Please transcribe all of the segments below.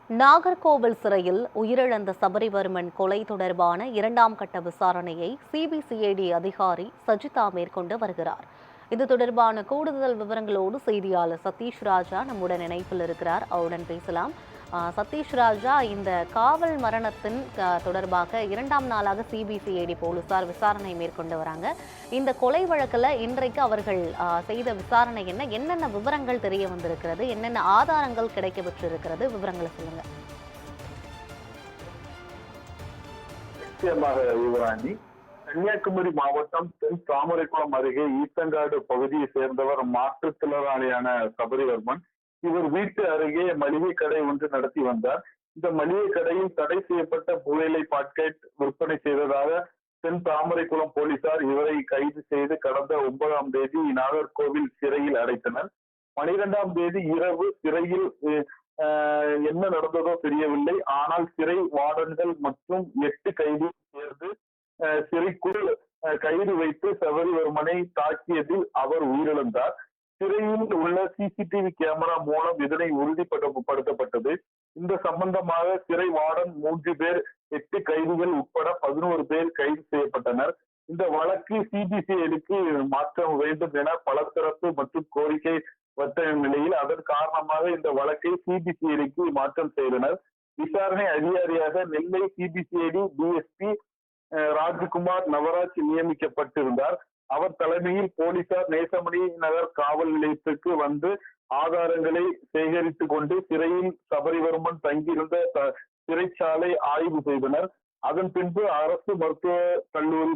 நாகர்கோவில் சிறையில் உயிரிழந்த சபரிவர்மன் கொலை தொடர்பான இரண்டாம் கட்ட விசாரணையை சிபிசிஐடி அதிகாரி சஜிதா மேற்கொண்டு வருகிறார். இது தொடர்பான கூடுதல் விவரங்களோடு செய்தியாளர் சதீஷ் ராஜா நம்முடன் இணைப்பில் இருக்கிறார். அவருடன் பேசலாம். சதீஷ் ராஜா, இந்த காவல் மரணத்தின் தொடர்பாக இரண்டாம் நாளாக சிபிசிஐடி போலீசார் விசாரணை மேற்கொண்டு வராங்க. இந்த கொலை வழக்கில் இன்றைக்கு அவர்கள் செய்த விசாரணை என்னென்ன விவரங்கள் தெரிய வந்திருக்கிறது, என்னென்ன ஆதாரங்கள் கிடைக்கப்பெற்றிருக்கிறது, விவரங்களை சொல்லுங்க. நிச்சயமாக யுவராணி, கன்னியாகுமரி மாவட்டம் தென் தாமரைக்குளம் அருகே ஈத்தங்காடு பகுதியை சேர்ந்தவர் மாற்றுத்திறனாளியான சபரிவர்மன். இவர் வீட்டு அருகே மளிகை கடை ஒன்று நடத்தி வந்தார். இந்த மளிகை கடையில் தடை செய்யப்பட்ட புகையிலை பாக்கெட் விற்பனை செய்ததாக தென் தாமரைக்குளம் போலீசார் இவரை கைது செய்து கடந்த 9ஆம் தேதி நாகர்கோவில் சிறையில் அடைத்தனர். 12ஆம் தேதி இரவு சிறையில் என்ன நடந்ததோ தெரியவில்லை. ஆனால் சிறை வார்டன்கள் மற்றும் 8 கைதி சேர்ந்து சிறைக்குள் கைது வைத்து சபரிவர்மனை தாக்கியதில் அவர் உயிரிழந்தார். சிறையில் உள்ள சிசிடிவி கேமரா மூலம் இதனை உறுதிப்படுத்தப்பட்டது. இந்த சம்பந்தமாக சிறை வார்டன் 3 பேர், 8 கைதிகள் உட்பட 11 பேர் கைது செய்யப்பட்டனர். இந்த வழக்கு சிபிசிஐடிக்கு மாற்ற வேண்டும் என பல தரப்பு மற்றும் கோரிக்கை வந்த நிலையில் அதன் காரணமாக இந்த வழக்கை சிபிசிஐடிக்கு மாற்றம் செய்தனர். விசாரணை அதிகாரியாக நெல்லை சிபிசிஐடி டிஎஸ்பி ராஜ்குமார் நவராஜ் நியமிக்கப்பட்டிருந்தார். அவர் தலைமையில் போலீசார் நேசமணி நகர் காவல் நிலையத்துக்கு வந்து ஆதாரங்களை சேகரித்துக் கொண்டு சிறையில் சபரிவர்மன் தங்கியிருந்த சிறைச்சாலை ஆய்வு செய்தனர். அதன் பின்பு அரசு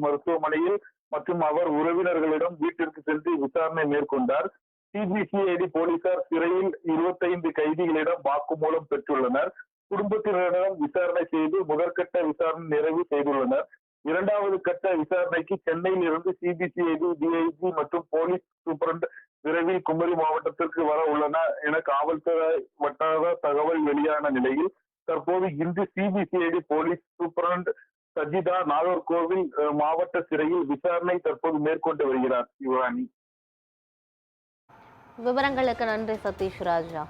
மருத்துவமனையில் மற்றும் அவர் உறவினர்களிடம் வீட்டிற்கு சென்று விசாரணை மேற்கொண்டார். சிபிசிஐடி போலீசார் சிறையில் 25 கைதிகளிடம் வாக்குமூலம் பெற்றுள்ளனர். குடும்பத்தினரிடம் விசாரணை செய்து முதற்கட்ட விசாரணை நிறைவு செய்துள்ளனர். இரண்டாவது கட்ட விசாரணைக்கு சென்னையில் இருந்து சிபிசிஐடி டிஐஜி மற்றும் போலீஸ் சூப்பரண்ட் விரைவில் குமரி மாவட்டத்திற்கு வர உள்ளன என காவல்துறை வட்டார தகவல் வெளியான நிலையில் தற்போது இன்று சிபிசிஐடி போலீஸ் சூப்பரண்ட் சஜிதா நாகர்கோவில் மாவட்ட சிறையில் விசாரணை தற்போது மேற்கொண்டு வருகிறார். யுவராணி, விவரங்களுக்கு நன்றி சதீஷ் ராஜா.